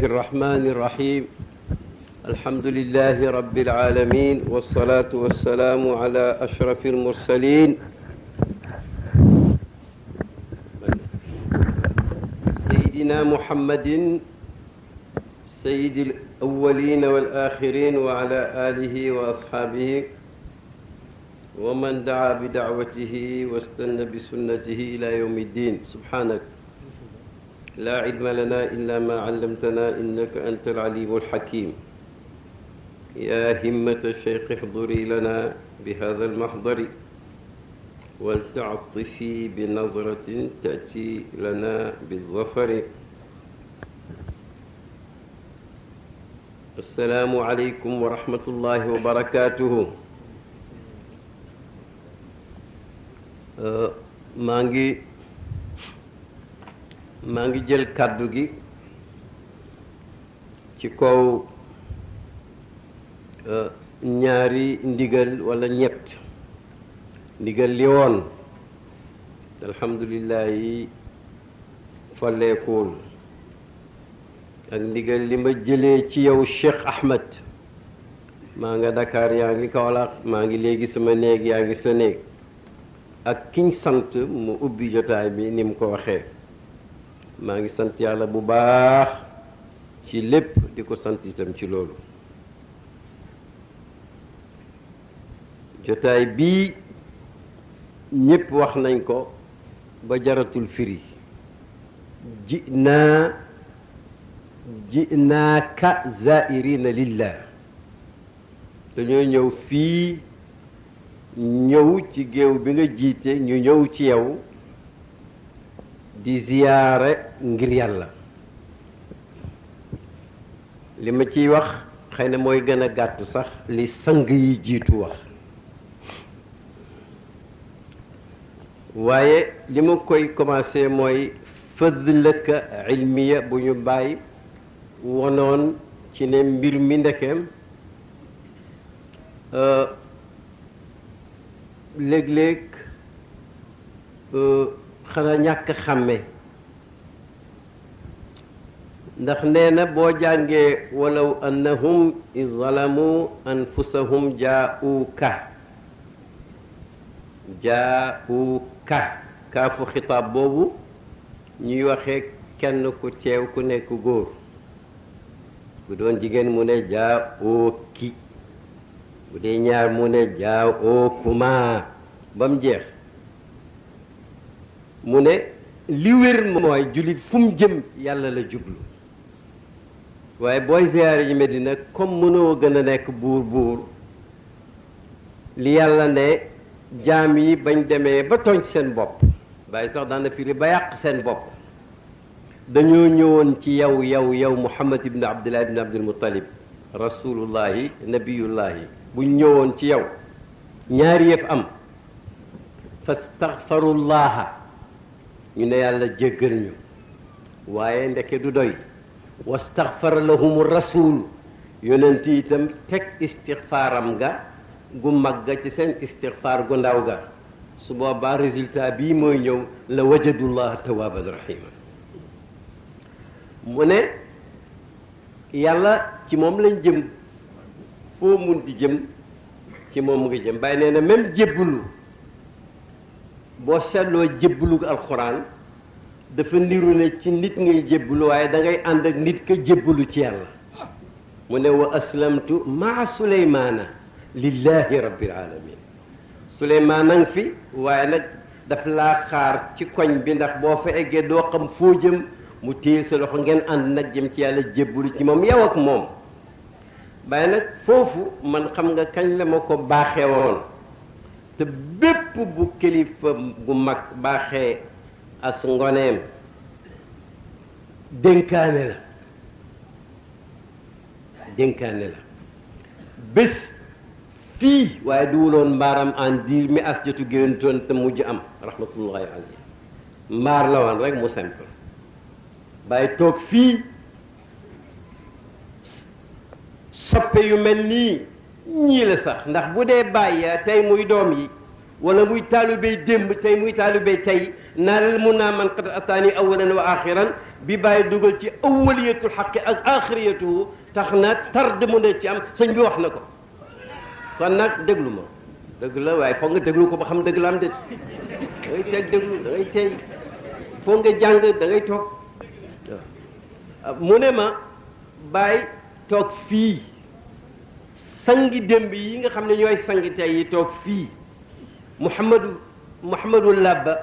الرحمن الرحيم الحمد لله رب العالمين والصلاة والسلام على أشرف المرسلين سيدنا محمد سيد الأولين والآخرين وعلى آله وأصحابه ومن دعا بدعوته واستنى بسنته إلى يوم الدين سبحانك لا علم لنا إلا ما علمتنا إنك أنت العليم الحكيم يا همة الشيخ احضري لنا بهذا المحضر ولتعطفي بنظرة تأتي لنا بالظفر السلام عليكم ورحمة الله وبركاته maa ngi jël kàddu gi ci kaw ñaari ndigal walla ñett ndigal li woon alhamdulillahi falleekul ak ndigal li ma jëlee ci yow Cheikh Ahmed maa nga Dakar yaa ngi Kaolack maa ngi léegi sama néeg yaa ngi sa néeg ak kiñ sant mu ubbi jotaay bi ni mu ko waxee maa ngi sant yàlla bu baax ci lépp di ko sant itam ci loolu jotaay bii ñépp wax nañ ko ba jaratul firi ji'naaka zaa'iriina lillah dañoo ñëw fii ñëw ci géew bi nga jiite ñu ñëw ci yow di ziyaare ngir yàlla li ma ciy wax xëy na mooy gën a gàtt sax li sang yi jiitu wax waaye li ma koy commencé mooy fadlaka ilmiya bu ñu bàyyi wonoon ci ne mbir mi ndekeem léeg-léeg xanaa ñàkk xàmme ndax nee na boo jàngee walaw annahum izalamu anfusahum jaa'uuka kaafu xitaab boobu ñuy waxee kenn ku teew ku nekk góor bu doon jigéen mu ne jaa'uuki bu dee ñaar mu ne jaa'uukuma ba mu jeex mu ne li wér mooy jullit fu mu jëm yàlla la jublu waaye booy ziyaare ji Medina comme mënoo gën a nekk buur li yàlla ne jaam yi bañ demee ba tooñ seen bopp bàyyi sax daana firi ba yàq seen bopp dañoo ñëwoon ci yow Muhammad ibn Abdullah ibn Abdul Muttalib rasulullahi nabiyullahi buñ ñëwoon ci yow ñaari yëf am fastaghfarullaha ñu ne yàlla jéggal ñu waaye ndeke du doy wastaghfara lahumu rasul yonent itam teg istixfaaram ga gu mag ga ci seen istixfaar gu ndaw ga su boobaa résultat bii mooy ñëw la wajadullah tawaaban rahima mu ne yàlla ci moom lañ jëm foo mun di jëm ci moom nga jëm bàyyi nee na même jébbalu boo seetloo jébbalu alxuraan dafa niru ne ci nit ngay jébbalu waaye da ngay ànd ak nit ka jébbalu ci yàlla mu ne wa aslamtu maa suleymaana lillahi rabbil alamin suleymaana ngi fi waaye nag daf laa xaar ci koñ bi ndax boo fa eggee doo xam foo jëm mu téye sa loxo ngeen ànd nag jëm ci yàlla jébbalu ci moom yow ak moom waaye nag foofu man xam nga kañ la ma ko baaxee woon te bépp bu kilifa gu mag baaxee as ngoneem dénkaane la bés fii waaye duwuloon mbaaram en diir mi as jotu géwéntoon te mujj am rahmatullahi alayhi mbaar la woon rek mu simple bàyyi toog fii soppe yu mel nii ñii la sax ndax bu dee bàyyi tey muy doom yi wala muy taalibey démb tey muy taalibey tey naalal mun naa man qad ataani awalan wa axiran bi bàyyi dugal ci awaliyatul xaqi ak axiriyatuhu tax na tarde mu ne ci am sëñ bi wax na ko kon nag déglu ma dëgg la waaye foog nga déglu ko ba xam dëgg la am de da ngay teg déglu da ngay tey foog nga jàng da ngay toog mu ne ma bàyyi toog fii sangi démb yi nga xam ne ñooy sangi tey yi toog fii Mouhamadou Labba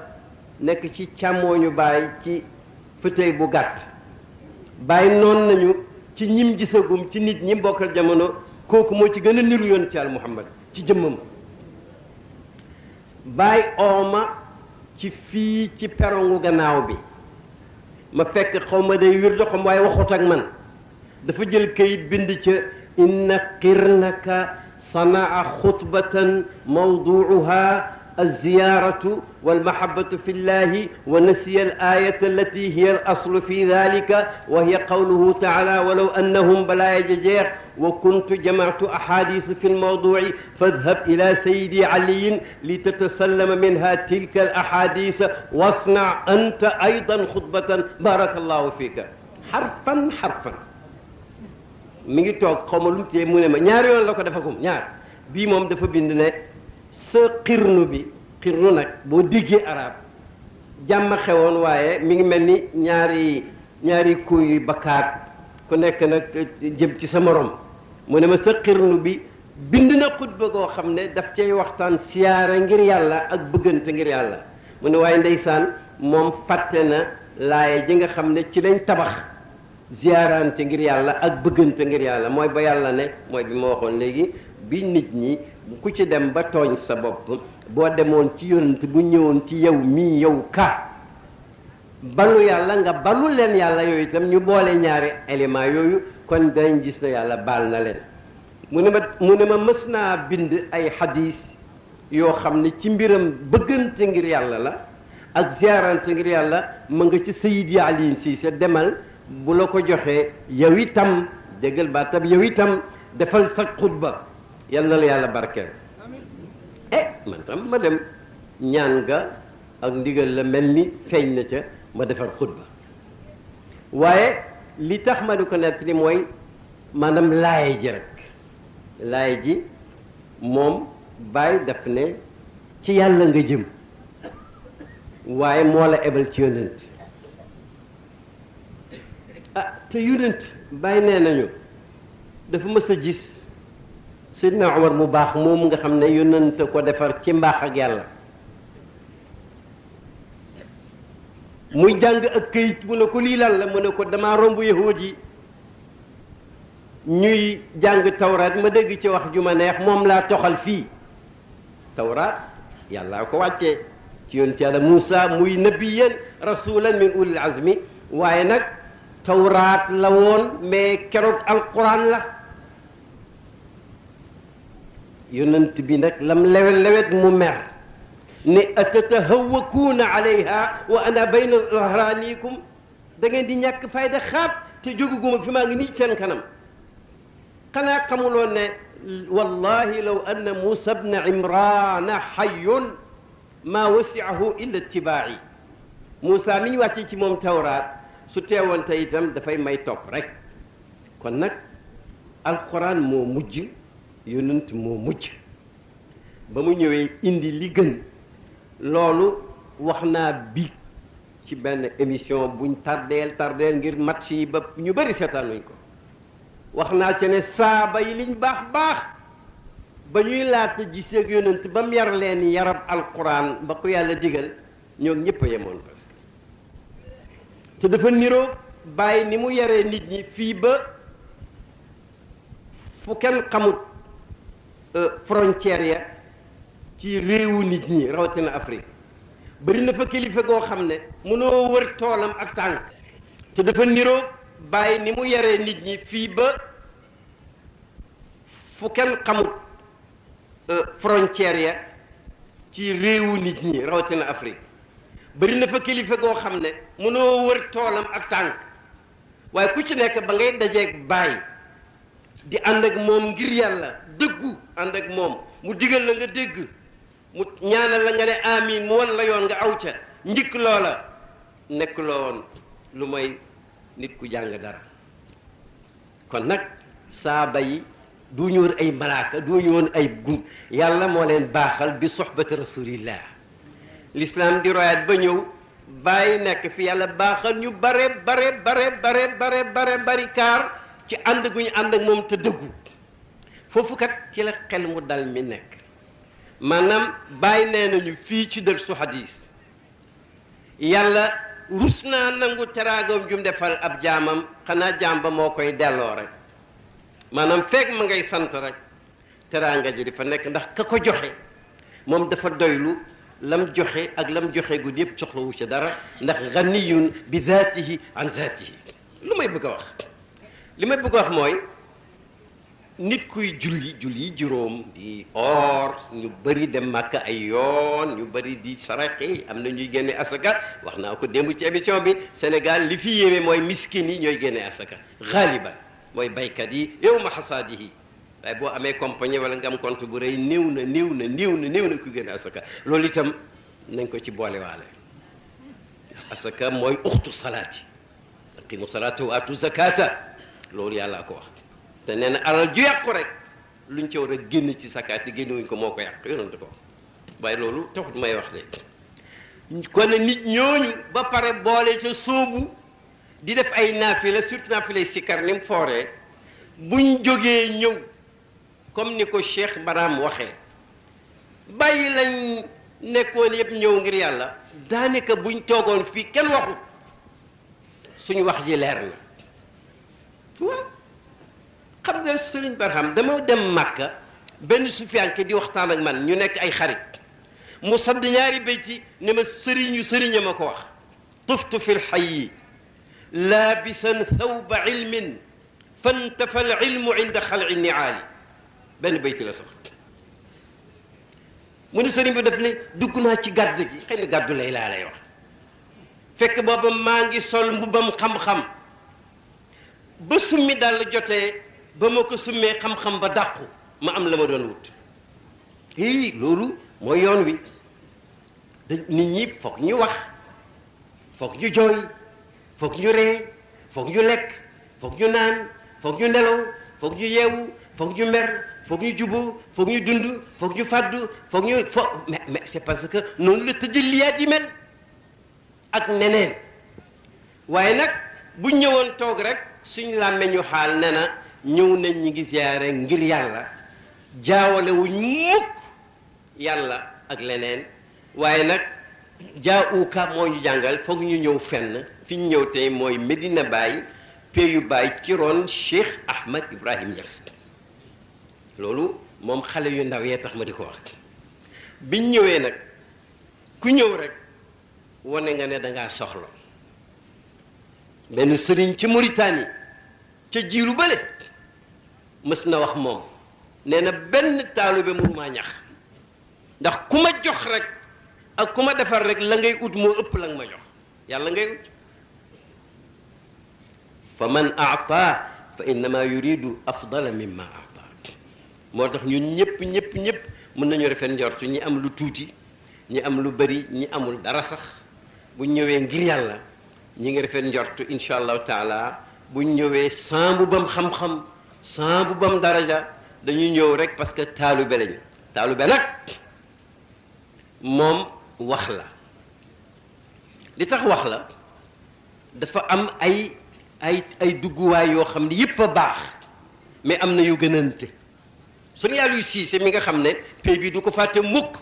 nekk ci càmmooñu Baay ci fauteuil bu gàtt Baay noon nañu ci ñim gisagum ci nit ñi bokkal jamono kooku moo ci gën a niru yoon ci al Muhammad ci jëmmam Baay ooma ci fii ci perongu gannaaw bi ma fekk xaw ma day wir doxam waaye waxut ak man dafa jël kayit bind ca inna qirnaka sanaa xutbatan mawduuha الزيارة والمحبة في الله ونسي الآية التي هي الأصل في ذلك وهي قوله تعالى ولو أنهم بلا يجير وكنت جمعت أحاديث في الموضوع فاذهب إلى سيدي علي لتتسلم منها تلك الأحاديث واصنع أنت أيضا خطبة بارك الله فيك حرفا حرفا mi ngi toog xaw ma lu mu téye mu ne ma ñaari yoon la ko defagum ñaar bii moom dafa bind ne sa xirnu bi xirnu nag boo diggee arab jàmm xewoon waaye mi ngi mel ni ñaari kuy bakkaat ku nekk nag jëm ci sa morom mu ne ma sa xirnu bi bind na xutba goo xam ne daf cay waxtaan siyaara ngir yàlla ak bëggante ngir yàlla mu ne waaye ndeysaan moom fàtte na laaye ji nga xam ne ci lañ tabax ziyaarante ngir yàlla ak bëggante ngir yàlla mooy ba yàlla ne mooy bi ma waxoon léegi bi nit ñi ku ci dem ba tooñ sa bopp boo demoon ci yonent bu ñëwoon ci yow mii yow ka balu yàlla nga balu leen yàlla yooyu itam ñu boole ñaari élément yooyu kon dañ gis na yàlla baal na leen mu ne ma mës naa bind ay xadiis yoo xam ne ci mbiram bëggante ngir yàlla la ak ziyaarante ngir yàlla ma nga ci Seydi Ali Cissé demal bu la ko joxee yow itam déggal baatam yow itam defal sa xutba yal na la yàlla barkeel man tam ma dem ñaan nga ak ndigal la mel ni feeñ na ca ma defar xutba waaye li tax ma di ko nett ni mooy maanaam laaye ji rek laaye ji moom Baay daf ne ci yàlla nga jëm waaye moo la ebal ci yonent te yonent Baay nee nañu dafa mës a gis Seydina Omar mu baax moom nga xam ne yonent ko defar ci mbaax ak yàlla muy jàng ak këyit mu ne ko lii lan la mu ne ko damaa romb yahuud yi ñuy jàng tawraat ma dégg ci wax ju ma neex moom laa toxal fii tawraat yàlla ko wàccee ci yonent yàlla Muusa muy nabiyan rasulan min ulil azmi waaye nag tawraat la woon mais keroog alquran la yonent bi nag lam lewet mu mer ne atatahawwakuuna alayha wa ana bayna dhahraanikum da ngeen di ñàkk fayda xaat te jóguguma fi maa ngi nii seen kanam xanaa xamuloon ne wallahi law anna Muusa bna Imraana hayyun maa wasi'ahu illa ittibaa'i Muusa mi ñu wàcce ci moom tawraat su teewoon te itam dafay may topp rek kon nag alquran moo mujj yonent moo mujj ba mu ñëwee indi li gën loolu wax naa biig ci benn émission buñ tardeel ngir match yi ba ñu bëri seetaanuñ ko wax naa ci ne saaba yi liñ baax ba ñuy laata giseeg yonent ba mu yar leen yarab alquran ba ko yàlla digal ñoo ñëpp a yemoon parce que te dafa niroo bàyyi ni mu yaree nit ñi fii ba fu kenn xamut frontière ya ci réewu nit ñi rawatina Afrique bari na fa kilifa goo xam ne mënoo wër toolam ak tànk te dafa niroo bàyyi ni mu yaree nit ñi fii ba fu kenn xamut frontière ya ci réewu nit ñi rawatina Afrique bari na fa kilifa goo xam ne mënoo wër toolam ak tànk waaye ku ci nekk ba ngay dajeeg bàyyi di ànd ak moom ngir yàlla dëggu ànd ak moom mu digal la nga dégg mu ñaanal la nga ne amiin mu wan la yoon nga aw ca njëkk loola nekk loo woon lu mooy nit ku jàng dara kon nag saaba yi du ñu woon ay malaaka du ñu woon ay gun yàlla moo leen baaxal bi soxbati rasulillah l'islam di royaat ba ñëw bàyyi nekk fi yàlla baaxal ñu bare bari kaar ci ànd gu ñu ànd ak moom te dëggu foofu kat ci la xel mu dal mi nekk maanaam bàyyi nee nañu fii ci dër su hadis yàlla rus naa nangu teraagam jum defal ab jaamam xanaa jaam ba moo koy delloo rek maanaam fekk ma ngay sant rek teraanga ji di fa nekk ndax ka ko joxe moom dafa doylu lam joxe ak lam joxe guddi yëpp soxlawu ci dara ndax ganiyun bi zaatihi an zaatihi lu may bëgg a wax li may bëgg a wax mooy nit kuy julli juróom di or ñu bëri dem màkk ay yoon ñu bëri di saraxe am na ñuy génne asaka wax naa ko démb ci émission bi Sénégal li fi yéeme mooy miskin yi ñooy génne asaka xaaliban mooy baykat yi yow ma xasaadihi waaye boo amee compagnie wala nga am compte bu rëy néew na ku génne asaka loolu itam nañ ko ci boolewaale asaka mooy uxtu salaati aqimu salaata wa atu zakata loolu yàlla ko wax te nee na alal ju yàqu rek luñ ci war a génn ci sakaat yi génnewuñ ko moo ko yàq yonent ko waaye loolu taxut may wax de kon nit ñooñu ba pare boole ca sóobu di def ay naafila surtout naafilay sikkar ni mu fooree buñ jógee ñëw comme ni ko Cheikh Baram waxee bàyyi lañ nekkoon yëpp ñëw ngir yàlla daanaka buñ toogoon fii kenn waxut suñu wax ji leer na waaw xam nga Sëriñ Barham dama dem Màkka benn sufiyanke di waxtaan ak man ñu nekk ay xarit mu sadd ñaari béyti ne ma sëriña ma ko wax tuftu fi lxayi laabisan thawba ilmin fantafa al ilmu inda xalci niaali benn béyti la sax mu ne sëriñ bi daf ne dugg naa ci gàdd gi xëy na gàddu lay laa lay wax fekk booba maa ngi sol mbubbam xam-xam ba summi dal jotee ba ma ko summee xam-xam ba dàqu ma am la ma doon wut loolu mooy yoon wi nit ñi foog ñu wax foog ñu jooy foog ñu ree foog ñu lekk foog ñu naan foog ñu nelaw foog ñu yeewu foog ñu mer foog ñu juboo foog ñu dund foog ñu fàddu foog ñu mais c'est parce que noonu la tëjaliyaat yi mel ak neneen waaye nag bu ñëwoon toog rek suñ làmmeñ ñu xaal ne na ñëw nañ ñi ngi ziyaare ngir yàlla jaawale wuñ mukk yàlla ak leneen waaye nag jaauka moo ñu jàngal foog ñu ñëw fenn fi ñu ñëw tey mooy Medina Baye peyu Baye ci roon Cheikh Ahmad Ibrahim Niass loolu moom xale yu ndaw yee tax ma di ko wax biñ ñëwee nag ku ñëw rek wane nga ne dangaa soxla benn sëriñ ci Mauritanie ca jiiru bale mës na wax moom nee na benn taalibe mënumaa ñax ndax ku ma jox rek ak ku ma defar rek la ngay ut moo ëpp la nga ma jox yàlla ngay ut fa man aata fa innama yuridu afdala mimma aata moo tax ñun ñëpp mën nañu rafet njortu ñi am lu tuuti ñi am lu bari ñi amul dara sax bu ñëwee ngir yàlla ñi ngi rafet njortu insha allahu taala bu ñëwee sans bu bam xam-xam sans bu bam daraja dañuy ñëw rek parce que taalube lañu taalube nag moom wax la li tax wax la dafa am ay dugguwaay yoo xam ne yépp a baax mais am na yu gënante suñu yàlla yu siise mi nga xam ne pay bi du ko fàtte mukk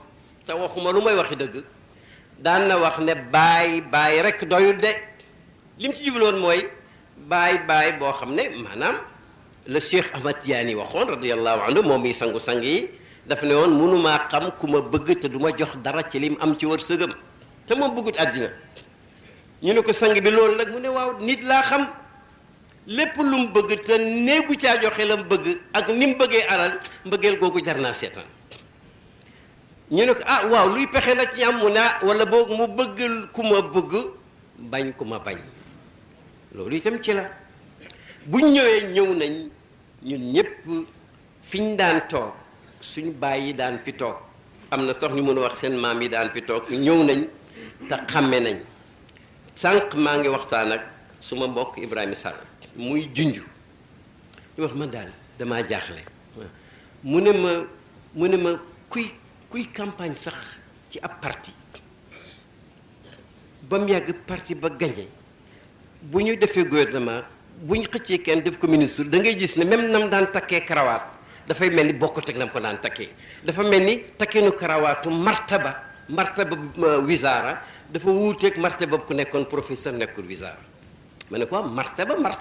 te waxuma lu may waxi dëgg daan na wax ne baay rek doyul de li mu ci jubloon mooy baay boo xam ne maanaam le Cheikh Ahmad Tidiane waxoon radiyallahu anhu moom mi sangu-sang yi daf ne woon mënumaa xam ku ma bëgg te du ma jox dara ci lim am ci wërsëgam te moom bëggut àddina ñu ne ko sang bi loolu nag mu ne waaw nit laa xam lépp lu mu bëgg te néegu caa joxe la mu bëgg ak ni mu bëggee alal mbëggeel googu jar naa seetaan ñu ne ko waaw luy pexe la ci am mu ne wala boog mu bëgg ku ma bëgg bañ ku ma bañ loolu itam ci la buñ ñëwee ñëw nañ ñun ñëpp fiñ daan toog suñu baay yi daan fi toog am na sax ñu mën a wax seen maam yi daan fi toog ñëw nañ te xàmme nañ sànq maa ngi waxtaan ak suma mbokk Ibrahima Sall muy junj ñu wax man daal damaa jaaxle mu ne ma kuy campagne sax ci ab parti ba mu yàgg parti ba gagné bu ñu defee gouvernement bu ñu xëccee kenn def ko ministre da ngay gis ne même nam daan takkee karawaat dafay mel ni bokkut ak nam ko daan takkee dafa mel ni takkeenu karawaatu martaba wisaara dafa wuuteeg martaba ku nekkoon professeur nekkul wisaara ma ne ko martaba la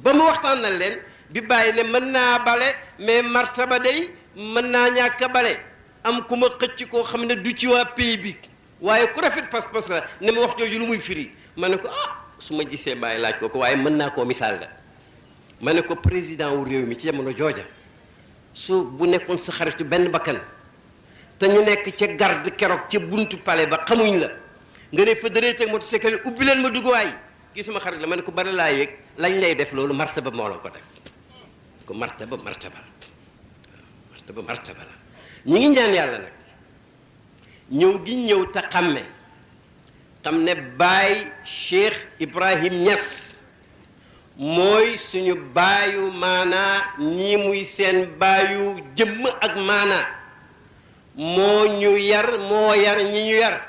ba mu waxtaan na leen bi bàyyi ne mën naa bale mais martaba day mën naa ñàkk a bale am ku ma xëcc koo xam ne du ci waa pays bi waaye ku rafet pas-pas la ne ma wax jooju lu muy firi ma ne ko su ma gisee bàyyi laaj ko waaye mën naa koo misaal da ma ne ko président wu réew mi ci jamono jooja su bu nekkoon sa xaritu benn bakkan te ñu nekk ca garde keroog ca buntu palais ba xamuñ la nga ne fa dëree teg motocycle ubbi leen ma dugg waay kii sama xarit la ma ne ko bari laa yëg lañ lay def loolu martaba moo la ko def ko martaba la ñi ngi ñaan yàlla nag ñëw gi ñëw te xam ne baay Cheikh Ibrahim Niass mooy suñu baayu maanaa ñii muy seen baayu jëmm ak maanaa moo yar ñi ñu yar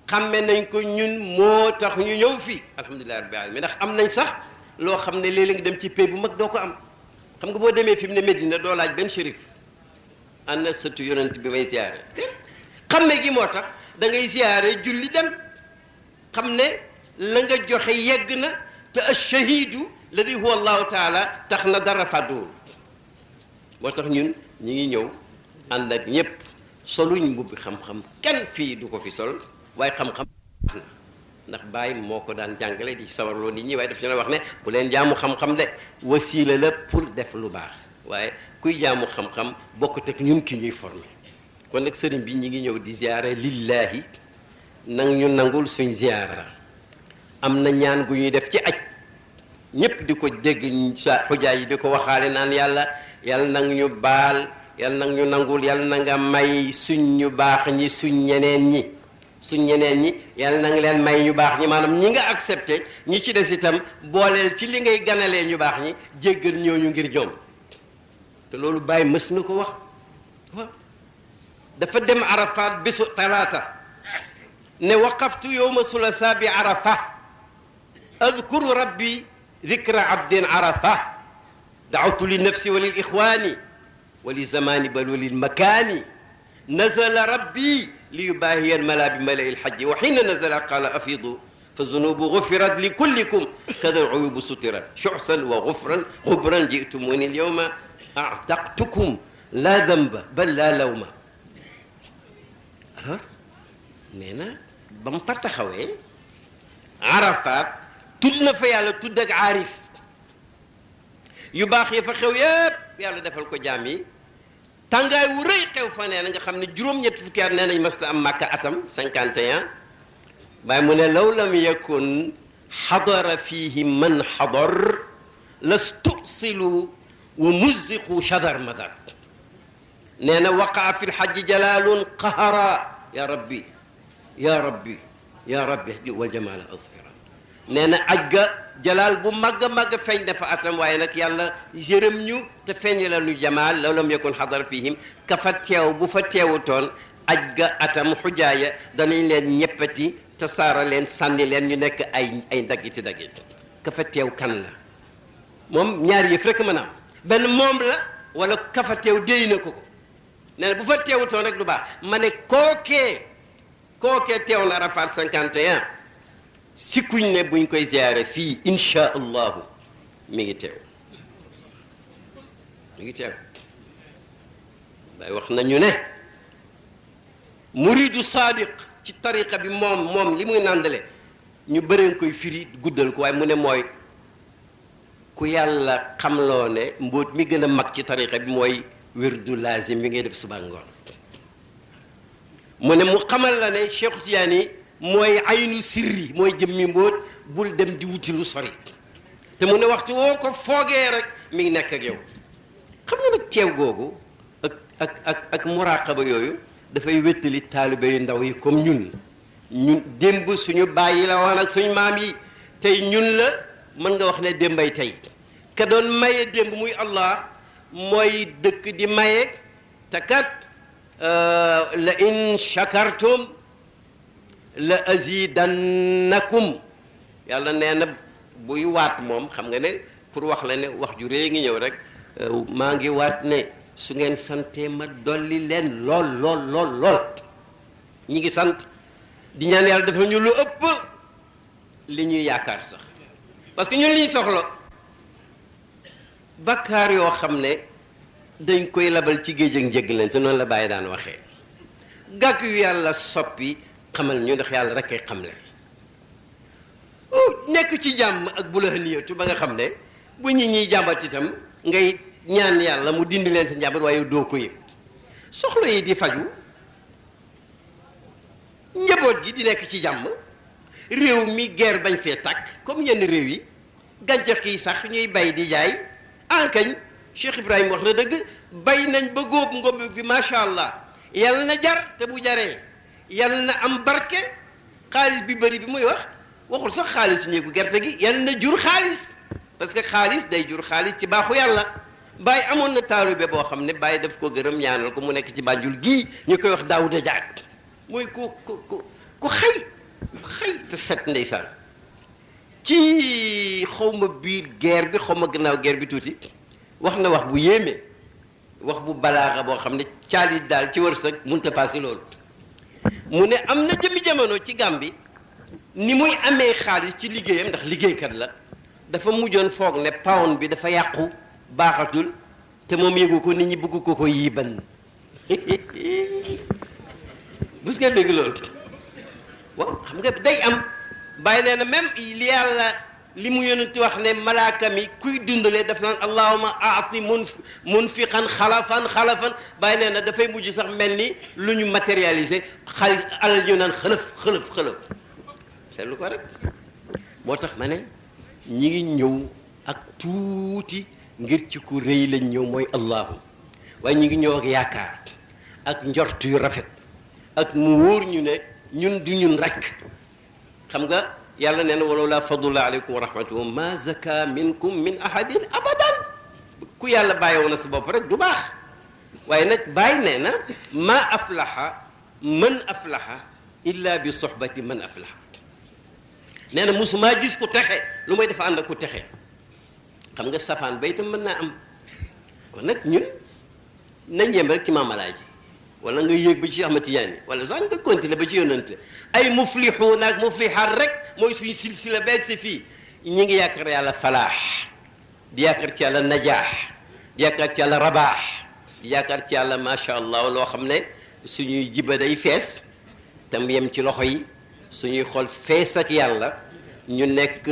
xamme nañ ko ñun moo tax ñu ñëw fii alhamdulilah rabbil alamin ndax am nañ sax loo xam ne léeg-léeg nga dem ci pays bu mag doo ko am xam nga boo demee fi mu ne Medina doo laaj benn shérif ana sëtu yonent bi may ziyaare xamme gi moo tax da ngay ziyaare julli dem xam ne la nga joxe yegg na te ash-shahidu ladi huwa allahu taala tax na dara fàdduwul moo tax ñun ñi ngi ñëw ànd ak ñépp soluñ mbubbi xam-xam kenn fii du ko fi sol waaye xam-xam ndax Baay moo ko daan jàngale di sawarloo nit ñi waaye daf ñu la wax ne bu leen jaamu xam-xam de wasiila la pour def lu baax waaye kuy jaamu xam-xam bokkut ak ñun ki ñuy formé kon nag sëriñ bi ñi ngi ñëw di ziyaare lillahi nang ñu nangul suñ ziyaara am na ñaan gu ñuy def ci aj ñépp di ko dégg sa xujaa yi di ko waxaale naan yàlla nang ñu baal yàlla nang ñu nangul yàlla na nga may suñ ñu baax ñi suñ ñeneen ñi yàlla na nga leen may ñu baax ñi maanaam ñi nga accepté ñi ci des itam booleel ci li ngay ganalee ñu baax ñi jéggal ñooñu ngir ñoom te loolu Baay mës na ko wax waaw dafa dem Arafat bésu talaata ne waqaftu yowma sulasa bi arafa adkuru rabbi dikra abdin arafa daawtu li nafsi wa lil ixwani wa li zamani bal wa lil makani nazala rabbi li yubahiya almala bi malai alhajji wa xiina nazala qala afidu fa zunubu gufirat li kullikum kada aluyubu sutirat shuxsan wa gufran jitumuni alyawma ataqtukum la damba bal la lawma alors nee na ba mu fa taxawee Arafat tudd na fa yàlla tudd ak aarif yu baax yi fa xew yépp yàlla defal ko jaam yi tàngaay wu rëy xew fa nee na nga xam ne juróom-ñetti fukki at nee nañ masta am Màkka atam 51 waaye mu ne law lam yakun xadara fihi man xadar lastusilu wa muzziqu shadar madar nee na waqaa fi lxajji jalalun qahara ya rabbi wal jamala azhira nee na aj ga jalaal bu màgg a màgg feeñ dafa atam waaye nag yàlla jërëm ñu te feeñ la ñu jamaal law lam yakun xadar fihim ka fa teew bu fa teewutoon aj ga atam xujaaya danañ leen ñeppati te saara leen sànni leen ñu nekk ay daggiti ka fa teew kan la moom ñaar yëf rek mën a am benn moom la wala ka fa teew déy na ko nee na bu fa teewutoon rek du baax ma ne kookee teew na Arafat 51 sikkuñ ne buñ koy ziyaare fii insha allahu mi ngi teew day wax nañu ne muridu sadiq ci tariqa bi moom li muy nàndale ñu bëreen koy firi guddal ko waaye mu ne mooy ku yàlla xamloo ne mbóot mi gën a mag ci tariqa bi mooy wirdu lazim bi ngay def suba ngoon mu ne mu xamal la ne Cheikh Tidiane mooy aynu sirri mooy jëmmi mbóot bul dem di wuti lu sori te mu ne waxtu woo ko foogee rek mi ngi nekk ak yow xam nga nag teew googu ak muraqaba yooyu dafay wéttali taalibe yu ndaw yi comme ñun démb suñu bàyyi la woon ak suñu maam yi tey ñun la mën nga wax ne démbay tey ka doon maye démb muy Allah mooy dëkk di maye te kat la in shakartum la azidannakum yàlla nee na buy waat moom xam nga ne pour wax la ne wax ju rëy ngi ñëw rek maa ngi waat ne su ngeen santee ma dolli leen lool ñi ngi sant di ñaan yàlla dafa ñu lu ëpp li ñuy yaakaar sax parce que ñun li ñu soxla bakkaar yoo xam ne dañ koy labal ci géej ak njëgg te noonu la bàyyi daan waxee gàgg yu yàlla soppi xamal ñu ndax yàlla rek ay xamle nekk ci jàmm ak bu la niyatu ba nga xam ne bu ñi ñuy jàmbat itam ngay ñaan yàlla mu dindi leen sa njàmbat waaye doo ko yëg soxla yi di faju njaboot gi di nekk ci jàmm réew mi guerre bañ fee tàkk comme yenn réew yi gàncax gi sax ñuy bay di jaay ankañ Cheikh Ibrahima wax na dëgg bay nañ ba góob ngóob bi macha allah yàlla na jar te bu jaree yàlla na am barke xaalis bi bëri bi muy waxul sax xaalis ñeeku gerte gi yàlla na jur xaalis parce que xaalis day jur xaalis ci baaxu yàlla Baye amoon na taalibe boo xam ne Baye daf ko gërëm ñaanal ko mu nekk ci Banjul gii ñu koy wax Daouda Diack muy ku xëy te set ndeysaan ci xawma biir guerre bi xawma gannaaw guerre bi tuuti wax na wax bu yéeme wax bu balaaxa boo xam ne caalit daal ci wërsëg mënta passé loolu mu ne am na jëmi jamono ci Gàmbi ni muy amee xaalis ci liggéeyam ndax liggéeykat la dafa mujjoon foog ne pound bi dafa yàqu baaxatul te moom yëgu ko nit ñi bëgg ko yiiban bus nga dégg loolu waaw xam nga day am bàyyi nee na même li yàlla li mu yonent wax ne malaaka mi kuy dundalee daf naan allahuma aati munfiqan xalafan bàyyi nee na dafay mujj sax mel ni lu ñu matérialiser xaalis alal ñu naan xëlëf seetlu ko rek moo tax ma ne ñi ngi ñëw ak tuuti ngir ci ku rëy lañ ñëw mooy allahu waaye ñi ngi ñëw ak yaakaar ak njort yu rafet ak mu wóor ñu ne ñun du ñun rek xam nga yàlla nee na walaw laa fadlullah aleykum wa rahmatuhu ma zaka minkum min ahadin abadan ku yàlla bàyyi woon na sa bopp rek du baax waaye nag bàyyi nee na ma aflaha man aflaha illa bi sohbati man aflaha nee na musumaa gis ku texe lu may dafa ànd ak ku texe xam nga safaan ba itam mën naa am kon nag ñun nañ yem rek ci maamalaaji wala nga yéeg ba ci Ahmad Tijaani wala sax nga continuer ba ci yonante ay muflixuun ak muflixaat rek mooy suñu silsila beeg si fii ñi ngi yaakaar yàlla falaax di yaakaar ci yàlla najaax di yaakaar ci yàlla rabaax di yaakaar ci yàlla macha allah loo xam ne suñuy jiba day fees tam yem ci loxo yi suñuy xol fees ak yàlla ñu nekk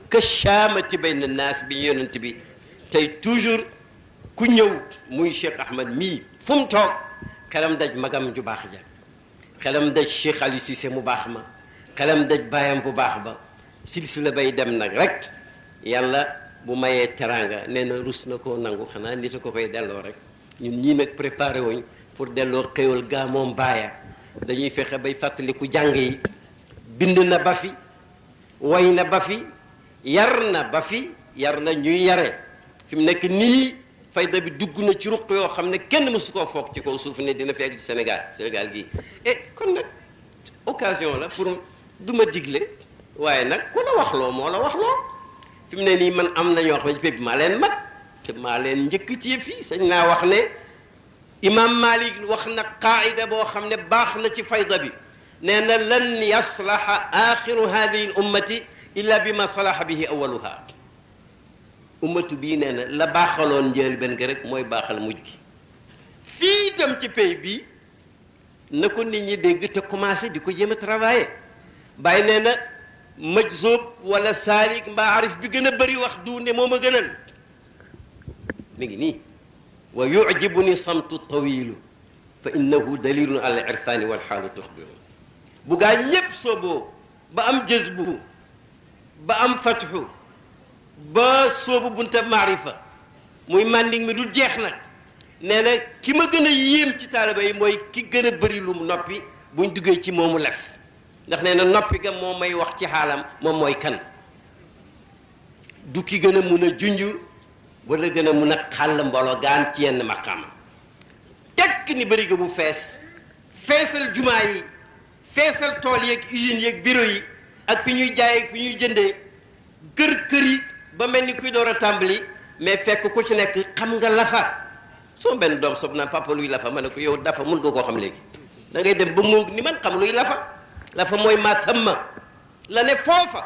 kashaamati bayna naas bi yonent bi tey toujours ku ñëw muy Cheikh Ahmad mii fu mu toog xelam daj magam ju baax ja xelam daj Cheikh Aliou Cissé mu baax ma xelam daj baayam bu baax ba silsila bay dem nag rek yàlla bu mayee teraanga nee na rus na koo nangu xanaa nit a ko koy delloo rek ñun ñii nag préparé wuñ pour delloo xéwal gaa moom baaya dañuy fexe bay fàttaliku jàng yi bind na ba fi way na ba fi yar na ba fi yar na ñuy yare fi mu nekk nii fayda bi dugg na ci ruq yoo xam ne kenn mësu koo foog ci kaw suuf ne dina fekk ci Sénégal gii kon nag occasion la pour du ma digle waaye nag ku la waxloo moo la waxloo fi mu ne nii man am na ñoo xam ne ci bi maa leen mat te maa leen njëkk ci fii sañ naa wax ne imam Malik wax na qaida boo xam ne baax na ci fayda bi nee na lan yaslaha axiru hadihi l ummati illa bi ma salaha bihi awaluha ummatu bii nee na la baaxaloon njël benn gi rek mooy baaxal mujj gi fii itam ci pays bi na ko nit ñi dégg te commencé di ko jéem a travailler bàyyi nee na majzub wala saalik mbaa arif bi gën a bëri wax du ne moom a gënal mi ngi nii wa yujibuni samtu tawilu fa innahu dalilun ala irfani walxaalu tuxbiru bu gaa ñépp sooboo ba am jëzbu ba am fatxu ba soobu bunta maarifa muy mànding mi dul jeex nag nee na ki ma gën a yéem ci taaliba yi mooy ki gën a bëri lum noppi buñ duggee ci moomu lef ndax nee na noppi ga moo may wax ci xaalam moom mooy kan du ki gën a mun a junj wala gën a mun a xàll mbolo gaan ci yenn maqaama tekk ni bëri ga bu feesal jumaa yi feesal tool yeeg usines yeeg bureau yi ak fi ñuy jaay ak fi ñuy jëndee kër yi ba mel ni kuy door a tàmbali mais fekk ku ci nekk xam nga lafa soo benn doom sob naa papa luy lafa ma ne ko yow dafa mun nga koo xam léegi da ngay dem ba moog ni man xam luy lafa mooy ma thamma la ne foofa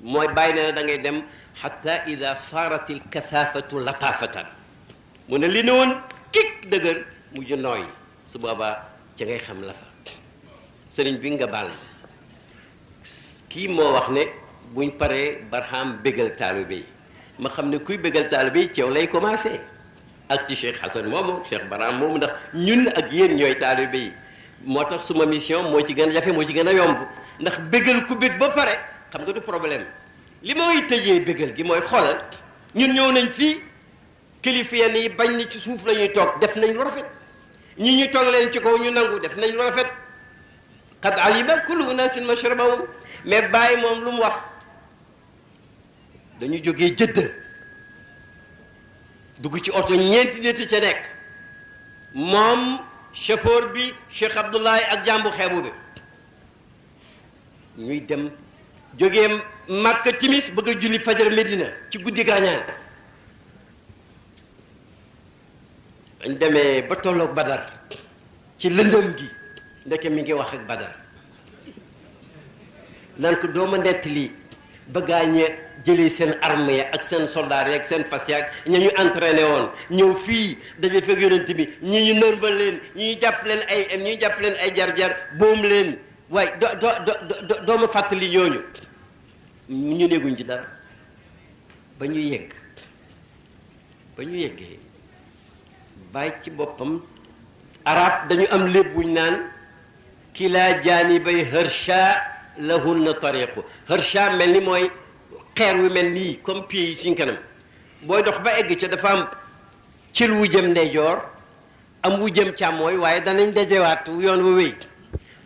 mooy bàyyi ne na da ngay dem xatta ida saarat il kathafatu lataafatan mu ne li ne woon kik dëgër mujj nooy su boobaa ca ngay xam lafa sëriñ bi nga baal kii moo wax ne buñ paree barham bégal taalibe yi ma xam ne kuy bégal taalibe yi ci yow lay commencé ak ci Cheikh Hassan moomu Cheikh Barham moomu ndax ñun ak yéen ñooy taalibe yi moo tax suma mission moo ci gën a jafe moo ci gën a yomb ndax bégal ku bég ba pare xam nga du problème li mooy tëjee bégal gi mooy xoolal ñun ñëw nañ fii kilifa yenn yi bañ ni ci suuf la ñuy toog def nañ lu rafet ñi ñu toog leen ci kaw ñu nangu def nañ lu rafet qad alima kullu unasin mashrabahum mais bàyyi moom lu mu wax dañu jógee Jëdda dugg ci oto ñeenti nit ca nekk moom chauffeur bi Cheikh Abdoulaye ak jàmbu xeebu bi ñuy dem jógee Makka timis bëgg a julli fajar Medina ci guddi gaañaan dañ demee ba tolloog Badar ci lëndëm gi ndeke mi ngi wax ak Badar naan ko dooma nettali ba gaañee jëlee seen armée ya ak seen soldats yi ak seen fas ya ak ña ñu entraîné woon ñëw fii daje fekk yonent bi ñi ñu nërbal leen ñi ñu jàpp leen ay jar-jar boom leen waaye doo ma fàttali ñooñu ñu néeguñ ci dara ba ñu yeggee bàyyi ci boppam arab dañu am léeb buñ naan kilaa jaanibay harsha lahunna tariqu harsha mel ni mooy xeer wu mel nii comme pieds yi suñ kanam booy dox ba egg ca dafa am cil wu jëm ndeyjoor am wu jëm càmmooy waaye danañ dajewaat yoon wu wéy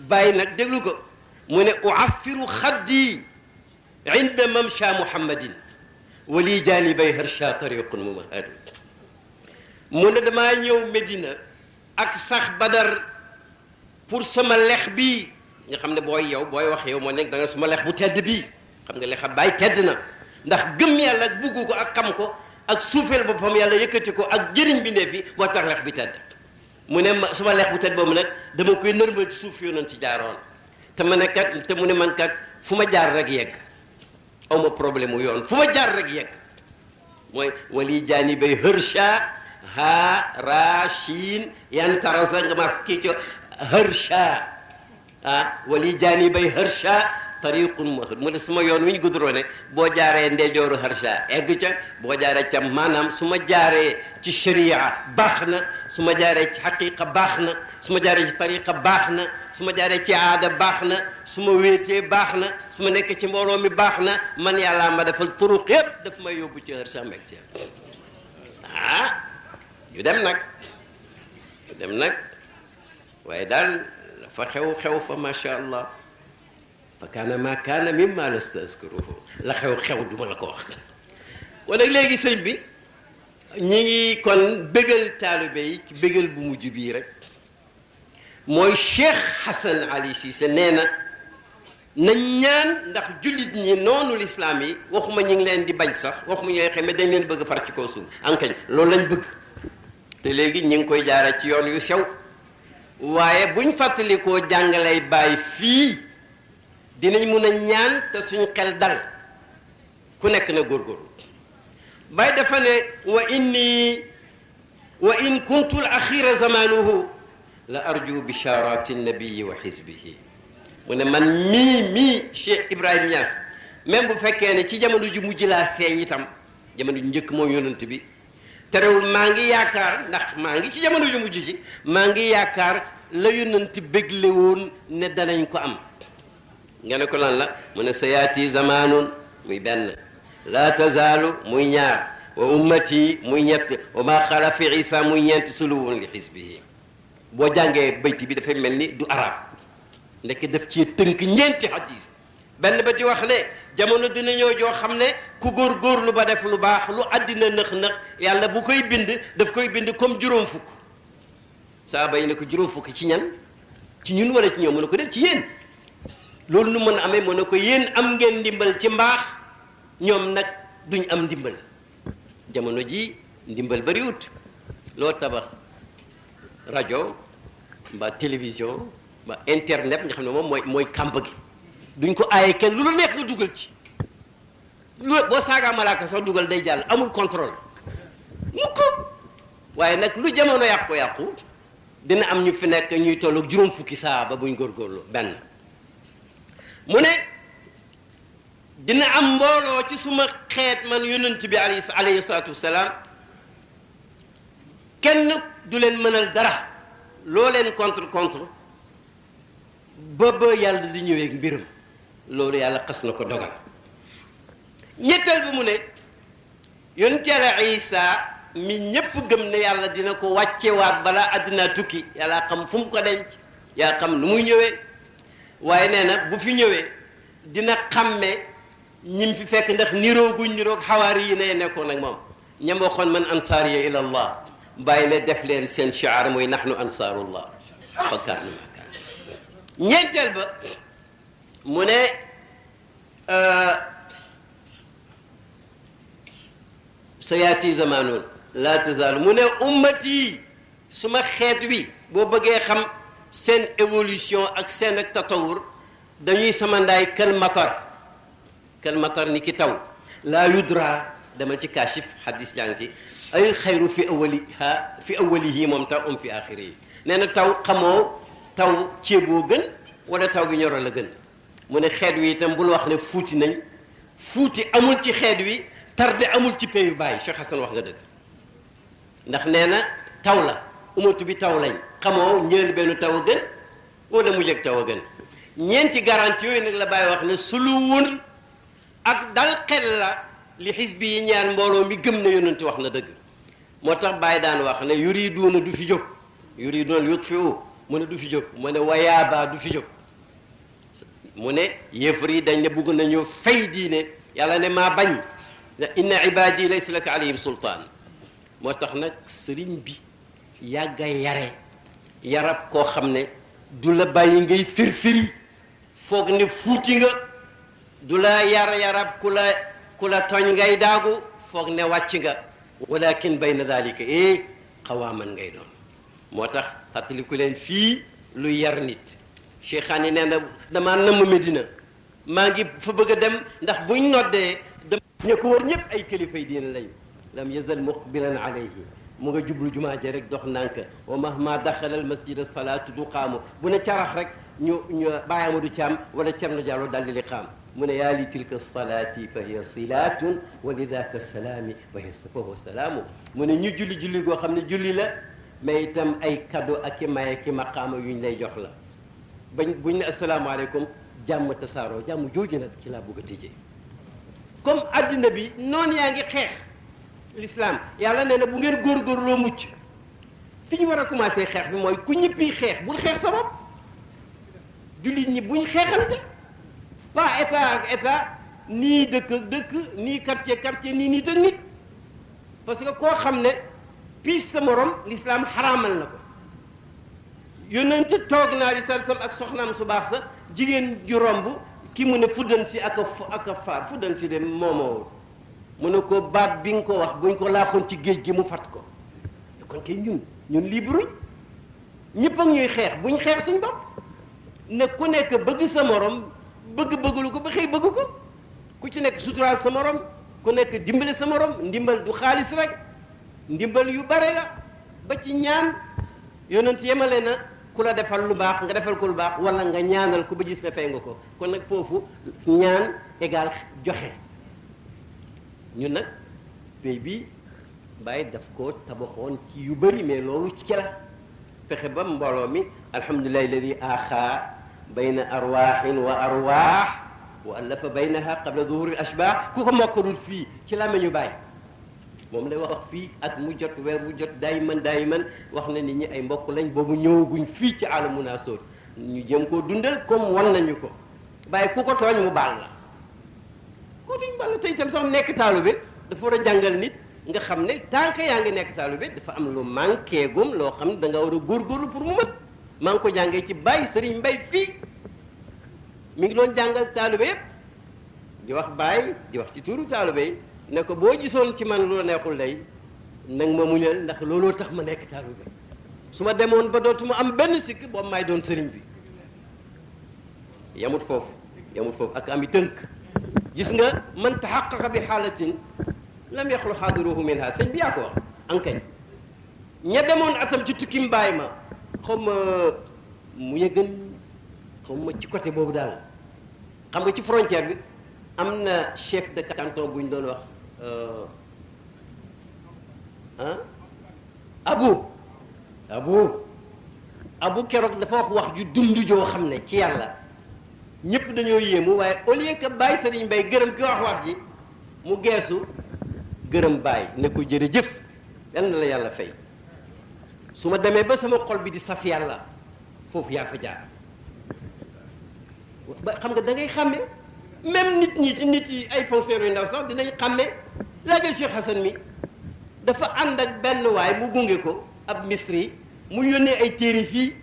bàyyi nag déglu ko mu ne uaffiru xaddi inda mamsha muhammadin wali janibay harsha tariqun mumahadu mu ne damaa ñëw Medina ak sax Badar pour sama lex bi nga xam ne booy wax yow moo nekk da nga suma lex bu tedd bii xam nga lexa bàyyi tedd na ndax gëm yàlla ak bugg ko ak xam ko ak suufeel boppam yàlla yëkkati ko ak jëriñ bi ndee fi moo tax lex bi tedd mu ne ma suma lex bu tedd boobu nag dama koy nërmal ci suuf yoonoon ci jaaroon te ma ne kat te mu ne man kat fu ma jaar rek yegg aw ma problème mu yoon fu ma jaar rek yegg mooy wali jaani bay hërsha ha ra shin yan tarasa nga mas kii co hërsha wali jaani bay hërsha tariqun mahad mu ne suma yoon wi ñu goudronné boo jaaree ndeyjooru harsha egg ca boo jaaree ca maanaam su ma jaaree ci sharia baax na su ma jaaree ci xaqiqa baax na su ma jaaree ci tariqa baax na su ma jaaree ci aada baax na su ma wéetee baax na su ma nekk ci mbooloo mi baax na man yàllaa ma defal turuq yépp daf may yóbbu ci harsha mbeg ci ñu dem nag waaye daal fa xew fa macha allah fa kaana ma kaana mimma lasta azkuruhu la xew duma la ko wax wala léegi sëñ bi ñi ngi kon bégal taalibe yi ci bégal bu mujj bii rek mooy Cheikh Hassan Ali Cissé nee na nañ ñaan ndax jullit ñi noonu lislaam yi waxuma ñi ngi leen di bañ sax waxuma ñooy xeme dañ leen bëgg far ci kaw suuf ankañ loolu lañ bëgg te léegi ñi ngi koy jaare ci yoon yu sew waaye buñ fàttalikoo jàngalay bàyyi fii dinañ mun a ñaan te suñ xel dal ku nekk na góorgóorlu bay dafa ne wa in kuntu al axira zamanuhu la arju bisharati nabiyi wa xisbihi mu ne man mii Cheikh Ibrahima Niass même bu fekkee ne ci jamono ju mujj laa feeñ itam jamono ju njëkk moom yonent bi terewul maa ngi yaakaar ndax maa ngi ci jamono ju mujj ji maa ngi yaakaar la yonent bégle woon ne danañ ko am nga ne ko lan la mu ne sayaati zamaanun muy benn laa tazaalu muy ñaar wa ummati muy ñett wa maa xala fi isa muy ñeenti suluwun li xisbihi boo jàngee bayti bi dafay mel ni du arab ndekk daf ci tënk ñeenti hadis benn ba ci wax ne jamono dina ñëw joo xam ne ku góorgóorlu ba def lu baax lu àddina nëx-nëx yàlla bu koy bind daf koy bind comme juróom fukk saaba yi ne ko juróom fukk ci ñan ci ñun wala ci ñoom mu ne ko del ci yéen loolu nu mën a amee mu ne ko yéen am ngeen ndimbal ci mbaax ñoom nag duñ am ndimbal jamono ji ndimbal bariwut loo tabax rajo mbaa télévision mbaa internet nga xam ne moom mooy kàmb gi duñ ko aaye kenn lu la neex nga dugal ci lu boo saagaa malaaka sax dugal day jàll amul contrôle mukk waaye nag lu jamono yàqu-yàqu dina am ñu fi nekk ñuy tollu juróom fukki saaba buñ góorgóorlu benn mu ne dina am mbooloo ci suma xeet man yonent bi alayhi salaatu wasalaam kenn du leen mënal dara loo leen contre ba yàlla di ñëwee mbiram loolu yàlla xas na ko dogal ñetteel bi mu ne yonent yàlla Isa mi ñépp gëm ne yàlla dina ko wàccewaat balaa àddina tukki yàlla xam fu mu ko denc yaa xam nu muy ñëwee waaye nee na bu fi ñëwee dina xàmme ñim fi fekk ndax nirooguñ niroog xawaari yi ne nekkoon ak moom ñam waxoon man ansaariya ila allah bàyyi ne def leen seen shiar mooy nahnu ansaarullah fa kaana ma kaana ñeenteel ba mu ne sa yaati zamaanoon laa tazaalu mu ne ummati suma xeet wi boo bëggee xam seen évolution ak seen ak tatawur dañuy sama ndaay kal matar ni ki taw laa yudra demal ci kaashif hadis jàng ci ay xayru fi awalihi moom taw fi axiri yi nee na taw xamoo taw ceeboo gën wala taw bi ñoro la gën mu ne xeet wi itam bul wax ne fuuti nañ fuuti amul ci xeet wi tarde amul ci peyu bàyyi Cheikh Hassan wax nga dëgg ndax nee na taw la umatu bi taw lañ xamoo njël benn taw a gën wala mu jëg taw a gën ñeenti garantie yooyu nag la bàyyi wax ne suluwun ak dal xel la li xisbi yi ñaan mbooloo mi gëm na yonent wax na dëgg moo tax bàyyi daan wax ne yuriduuna du fi jóg yuriduuna yutfiu mu ne du fi jóg mu ne wayaaba du fi jóg mu ne yéefar yi dañ ne bëgg nañu fay diine yàlla ne maa bañ inna ibadi laysa laka alayhim sultaan moo tax nag sëriñ bi yàgga yarab koo xam ne du la bàyyi ngay firfiri foog ne fuuti nga du la yarab ku la tooñ ngay daagu foog ne wàcc nga walakin bayna dalika xawaaman ngay doon moo tax xattaliku leen fii lu yar nit cheikhaani nee na damaa namm Medina maa ngi fa bëgg a dem ndax buñ noddee dem ñu ko wër ñëpp ay kilifa yi diine lañu lam yazal muqbilan alayhi mu nga jublu jumaa ja rek dox nànk wa mahma daxala al masjid salaatu du qaamu bu ne carax rek ñu Baye Amadou Thiam wala Cerno Diallo daldi li qaam mu ne yaa li tilka salaati fa hiya silaatun wa lidaka salaami fa huwa salaamu mu ne ñu julli goo xam ne julli la mais itam ay cadeau ak i maye ki maqaama yuñ lay jox la buñ ne asalaamaaleykum jàmm tasaaroo jàmm jooju nag ci laa bëgg a tëjee comme addina bi noonu yaa ngi xeex l'islam yàlla nee na bu ngeen góorgóorloo mucc fi ñu war a commencé xeex bi mooy ku ñëppi xeex bul xeex sa bopp jullit ñi buñ xeexante pas état ak état nii dëkk ak dëkk nii quartier nii nit ak nit parce que koo xam ne piis sa morom l'islam xaraamal na ko yonent toog naa di salsam ak soxnaam su baax sa jigéen ju romb ki mu ne fuddan si ak a faat fuddan si de moomoo mu ne ko baat bi nga ko wax buñ ko laaxoon ci géej gi mu fat ko kon kay ñun libre ñëpp ak ñuy xeex buñ xeex suñ bopp ne ku nekk bëgg sa morom bëgg-bëgglu ko ba xëy bëgg ko ku ci nekk suturaal sa morom ku nekk dimbale sa morom ndimbal du xaalis rek ndimbal yu bare la ba ci ñaan yonent yemale na ku la defal lu baax nga defal ko lu baax wala nga ñaanal ko ba gis ne fay nga ko kon nag foofu ñaan égal joxe ñun nag pays bi bàyyi daf ko tabaxoon ci yu bëri mais loolu ci la fexe ba mbooloo mi alhamdulillahi alladi axaa bayna arwaaxin wa arwaax wa allafa baynaha qabla duhuri ashbaax ku ko mokkalul fii ci làmmiñu bàyyi moom lay wax fii at mu jot weer mu jot daayiman wax na nit ñi ay mbokk lañ boobu ñëwaguñ fii ci alamu naasóor ñu jëm koo dundal comme wan nañu ko bàyyi ku ko tooñ mu baal la ku tooñ baal la te itam sax nekk taalibe dafa war a jàngal nit nga xam ne tant que yaa ngi nekk taalibe dafa am lu manqué gum loo xam ne da nga war a góorgóorlu pour mu mat maa ngi ko jàngee ci Baye Serigne Mbaye fii mi ngi doon jàngal taalibe yëpp di wax Baye di wax ci tuuru taalibe yi ne ko boo gisoon ci man lu la neexul day nag ma muñal ndax looloo tax ma nekk taalibe su ma demoon ba dootuma am benn sikk boobu maay doon sëriñ bi yamut foofu ak ami tënk gis nga man taxaqaqa bi xaalatin lam yaxlu xaadiruhu minha sëñ bi yaa ko wax ankañ ña demoon atam ci tukki mbaay ma xaw ma mu yëgën xaw ma ci côté boobu daal xam nga ci frontière bi am na chef de canton bu ñu doon wax abu keroog dafa wax ju dund joo xam ne ci yàlla ñëpp dañoo yéemu waaye au lieu que Baye Serigne Mbaye gërëm ki wax ji mu geesu gërëm Baye ne ko jërëjëf yal na la yàlla fay su ma demee ba sama xol bi di saf yàlla foofu yaa fa jaar ba xam nga da ngay xàmme même nit ñi ci nit yi ay fonctionnaires yu ndaw sax dinañ xàmme laajal Cheikh Hassan mi dafa ànd ak benn waay mu gunge ko ab misri mu yónnee ay téere fii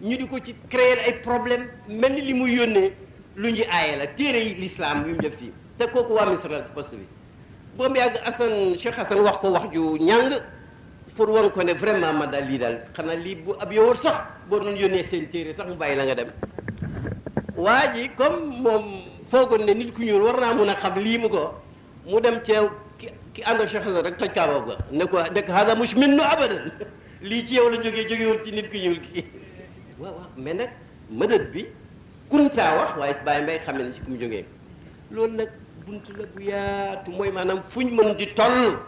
ñu di ko ci créer ay problème mel ni li muy yónnee lu ñu aaye la téere yi l'islam yu mu def fii te kooku waa misra la ci poste bi boobu yàgg Hassan Cheikh Hassan wax ko wax ju ñàng pour wan ko ne vraiment ma daal lii daal xanaa lii bu ab yowóor sax boo doon yónnee seen téere sax mu bàyyi la nga dem waa ji comme moom foogoon ne nit ku ñuul war naa mun a xam lii mu ko mu dem ceew ki ànd ak Cheikh Hassan rek toj kaaba ga ne ko hada mush minnu abadan lii ci yow la jógewul ci nit ku ñuul kii waaw mais nag mëdët bi kuntaa wax waaye Baye Mbaye xam ne ci ku mu jógee loolu nag buntu la bu yaatu mooy maanaam fu ñu mën di toll